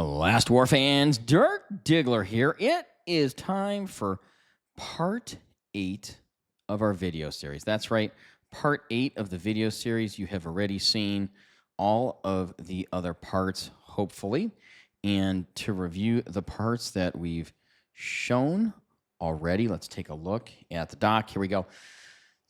Last War fans, Dirk Diggler here. It is time for part 8 of our video series. That's right, part 8 of the video series. You have already seen all of the other parts, hopefully. And to review the parts that we've shown already, let's take a look at the doc. Here we go.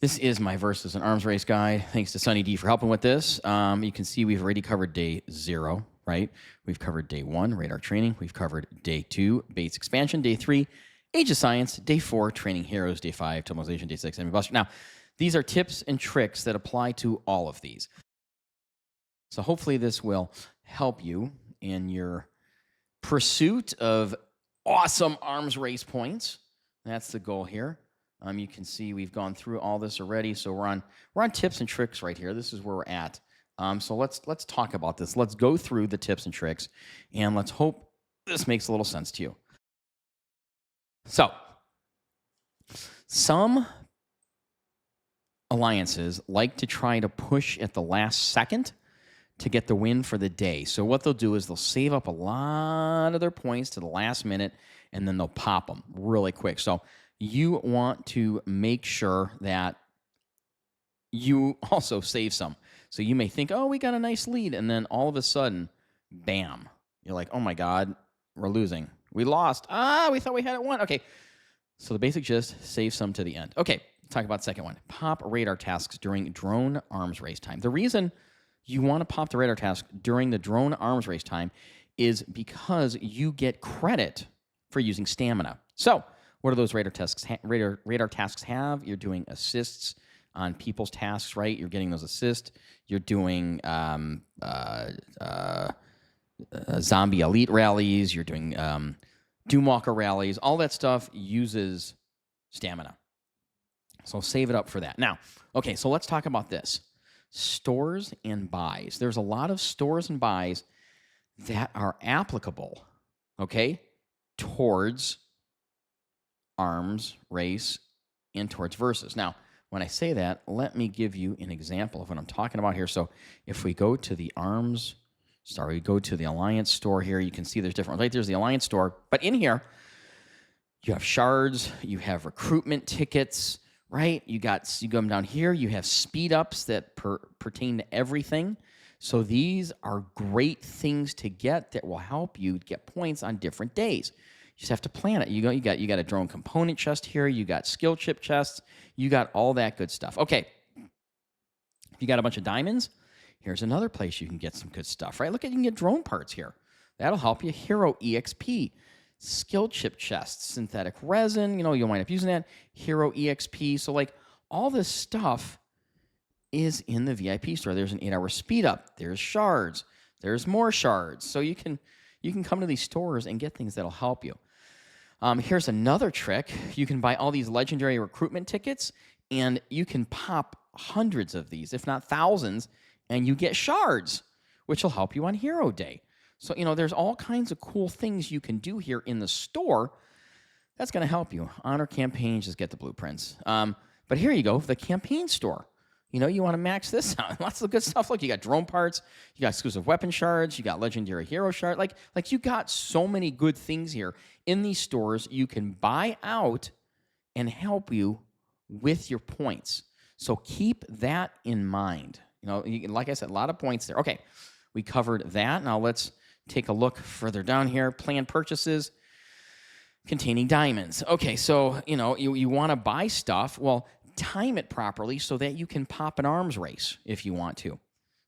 This is my versus an arms race guide. Thanks to Sunny D for helping with this. You can see we've already covered day 0, right? We've covered day 1, radar training. We've covered day 2, base expansion. Day 3, age of science. Day 4, training heroes. Day 5, tunnelization. Day 6, enemy buster. Now, these are tips and tricks that apply to all of these. So hopefully this will help you in your pursuit of awesome arms race points. That's the goal here. You can see we've gone through all this already, so we're on tips and tricks right here. This is where we're at. So let's talk about this. Let's go through the tips and tricks, and let's hope this makes a little sense to you. So, some alliances like to try to push at the last second to get the win for the day. So what they'll do is they'll save up a lot of their points to the last minute, and then they'll pop them really quick. So you want to make sure that you also save some. So you may think, oh, we got a nice lead, and then all of a sudden, bam. You're like, oh my God, we're losing. We lost. We thought we had it won. Okay, so the basic gist, save some to the end. Okay, talk about the second one. Pop radar tasks during drone arms race time. The reason you want to pop the radar task during the drone arms race time is because you get credit for using stamina. So what do those radar tasks have? You're doing assists on people's tasks, right? You're getting those assists. You're doing zombie elite rallies. You're doing Doomwalker rallies. All that stuff uses stamina. So save it up for that. Now, okay, so let's talk about this. Stores and buys. There's a lot of stores and buys that are applicable, okay, towards arms race and towards versus. Now, when I say that, let me give you an example of what I'm talking about here. So if we go to the we go to the Alliance store here, you can see there's different, right? There's the Alliance store, but in here, you have shards, you have recruitment tickets, right? You come down here, you have speed ups that pertain to everything. So these are great things to get that will help you get points on different days. You just have to plan it. You got a drone component chest here. You got skill chip chests. You got all that good stuff. Okay. If you got a bunch of diamonds, here's another place you can get some good stuff, right? Look, you can get drone parts here. That'll help you. Hero EXP, skill chip chests, synthetic resin. You'll wind up using that. Hero EXP. So like all this stuff is in the VIP store. There's an 8-hour speed up. There's shards. There's more shards. So you can come to these stores and get things that'll help you. Here's another trick. You can buy all these legendary recruitment tickets, and you can pop hundreds of these, if not thousands, and you get shards, which will help you on Hero Day. So, there's all kinds of cool things you can do here in the store that's going to help you. Honor campaigns, just get the blueprints. But here you go, the campaign store. You want to max this out. Lots of good stuff. Look, you got drone parts, you got exclusive weapon shards, you got legendary hero shard. Like you got so many good things here in these stores you can buy out and help you with your points. So keep that in mind. Like I said, a lot of points there. Okay, we covered that. Now let's take a look further down here. Planned purchases containing diamonds. Okay, so you want to buy stuff. Well, time it properly so that you can pop an arms race if you want to,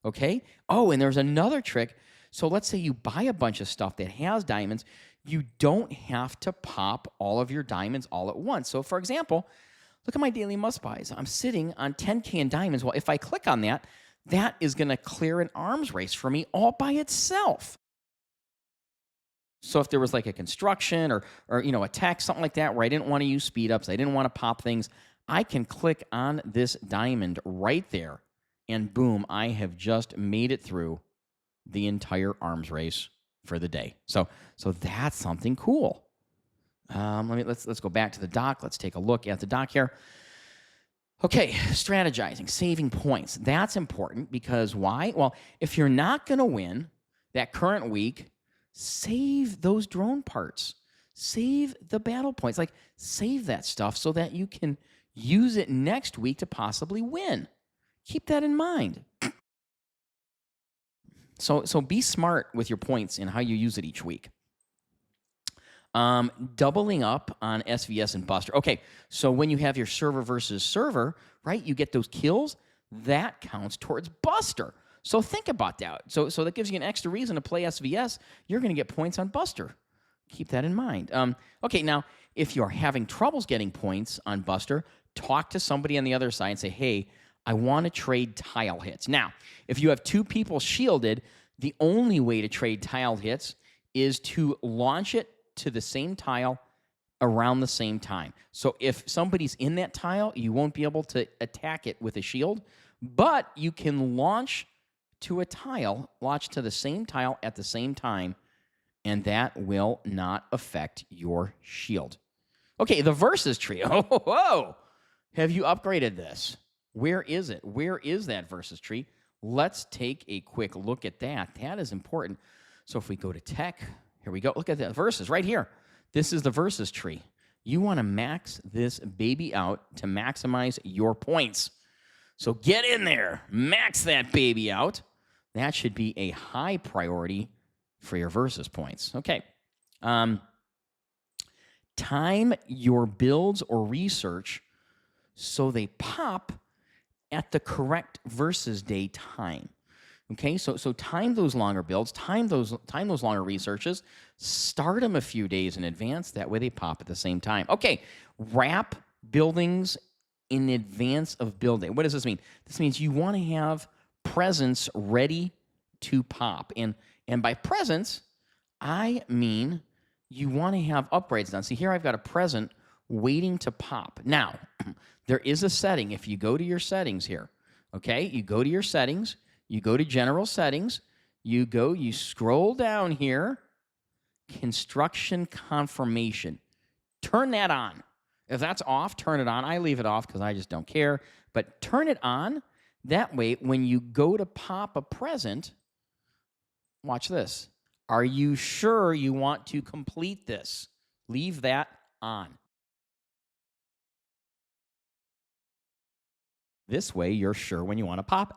okay? Oh, and there's another trick. So let's say you buy a bunch of stuff that has diamonds. You don't have to pop all of your diamonds all at once. So, for example, look at my daily must buys. I'm sitting on 10K in diamonds. Well, if I click on that, that is going to clear an arms race for me all by itself. So if there was like a construction or a tech, something like that, where I didn't want to use speed ups, I didn't want to pop things, I can click on this diamond right there, and boom, I have just made it through the entire arms race for the day. So that's something cool. Let's go back to the doc. Let's take a look at the doc here. Okay, strategizing, saving points. That's important because why? Well, if you're not going to win that current week, save those drone parts. Save the battle points. Like, save that stuff so that you can use it next week to possibly win. Keep that in mind. So be smart with your points and how you use it each week. Doubling up on SVS and Buster. Okay, so when you have your server versus server, right, you get those kills, that counts towards Buster. So think about that. So that gives you an extra reason to play SVS. You're going to get points on Buster. Keep that in mind. Okay, now, if you're having troubles getting points on Buster, talk to somebody on the other side and say, hey, I want to trade tile hits. Now, if you have two people shielded, the only way to trade tile hits is to launch it to the same tile around the same time. So if somebody's in that tile, you won't be able to attack it with a shield, but you can launch to a tile, launch to the same tile at the same time, and that will not affect your shield. Okay, the versus tree. Oh, whoa! Have you upgraded this? Where is it? Where is that versus tree? Let's take a quick look at that. That is important. So if we go to tech, here we go. Look at that versus right here. This is the versus tree. You want to max this baby out to maximize your points. So get in there, max that baby out. That should be a high priority for your versus points. Okay. Time your builds or research so they pop at the correct versus day time. Okay, so time those longer builds, time those longer researches, start them a few days in advance. That way they pop at the same time. Okay, wrap buildings in advance of building. What does this mean? This means you want to have presents ready to pop. And by presents, I mean you want to have upgrades done. See, here I've got a present waiting to pop. Now, there is a setting. If you go to your settings here, okay, you go to your settings, you go to general settings, you scroll down here, construction confirmation. Turn that on. If that's off, turn it on. I leave it off because I just don't care. But turn it on. That way, when you go to pop a present, watch this. Are you sure you want to complete this? Leave that on. This way, you're sure when you want to pop it.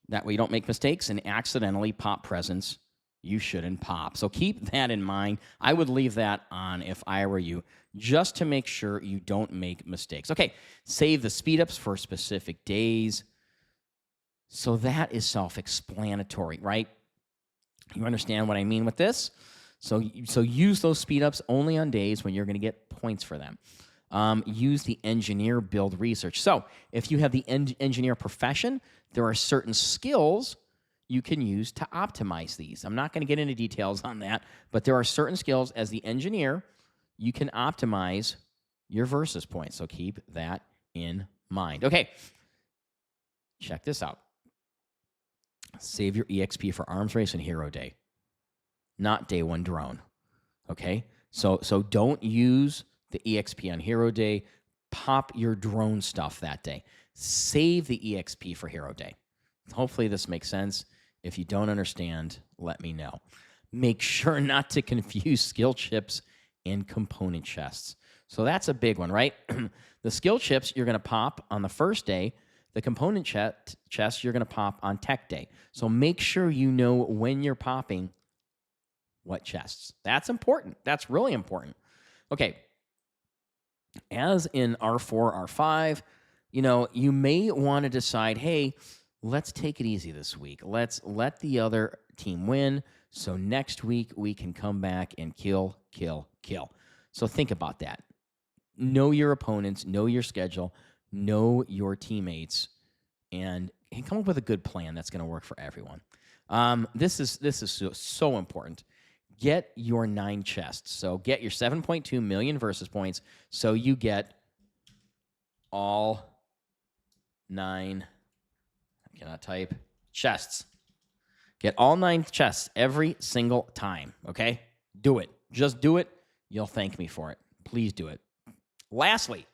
That way, you don't make mistakes and accidentally pop presents you shouldn't pop. So keep that in mind. I would leave that on if I were you, just to make sure you don't make mistakes. Okay, save the speedups for specific days. So that is self-explanatory, right? You understand what I mean with this? So use those speedups only on days when you're going to get points for them. Use the engineer build research. So if you have the engineer profession, there are certain skills you can use to optimize these. I'm not going to get into details on that, but there are certain skills as the engineer you can optimize your versus points. So keep that in mind. Okay, check this out. Save your EXP for Arms Race and Hero Day, not Day 1 drone. Okay, so don't use the EXP on Hero Day. Pop your drone stuff that day. Save the EXP for Hero Day. Hopefully this makes sense. If you don't understand, let me know. Make sure not to confuse skill chips and component chests. So that's a big one, right? The skill chips you're going to pop on the first day. The component chests you're going to pop on tech day. So make sure you know when you're popping what chests. That's important. That's really important. Okay. As in R4, R5, you may want to decide, hey, let's take it easy this week. Let's let the other team win, so next week we can come back and kill. So think about that. Know your opponents, know your schedule, know your teammates, and come up with a good plan that's going to work for everyone. This is so important. Get your 9 chests. So get your 7.2 million versus points, so you get all 9... I cannot type chests. Get all 9 chests every single time, okay? Do it. Just do it. You'll thank me for it. Please do it. Lastly,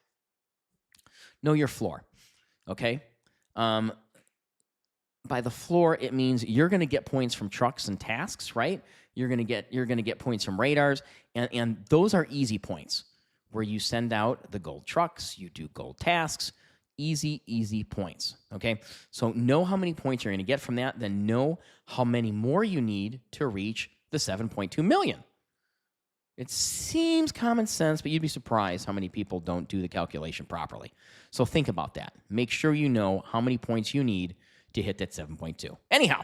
know your floor, okay? by the floor, it means you're going to get points from trucks and tasks, right? You're going to get points from radars, and those are easy points where you send out the gold trucks, you do gold tasks, easy points, okay? So know how many points you're going to get from that, then know how many more you need to reach the 7.2 million. It seems common sense, but you'd be surprised how many people don't do the calculation properly. So think about that. Make sure you know how many points you need to hit that 7.2. Anyhow,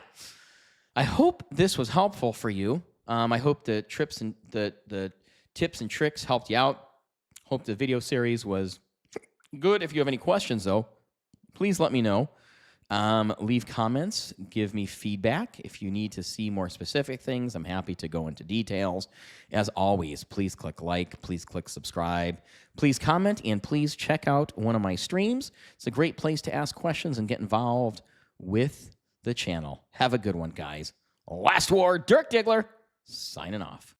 I hope this was helpful for you. I hope the tips and tricks helped you out. Hope the video series was good. If you have any questions, though, please let me know. Leave comments. Give me feedback. If you need to see more specific things, I'm happy to go into details. As always, please click like. Please click subscribe. Please comment, and please check out one of my streams. It's a great place to ask questions and get involved with the channel. Have a good one, guys. Last War, Dirk Diggler, signing off.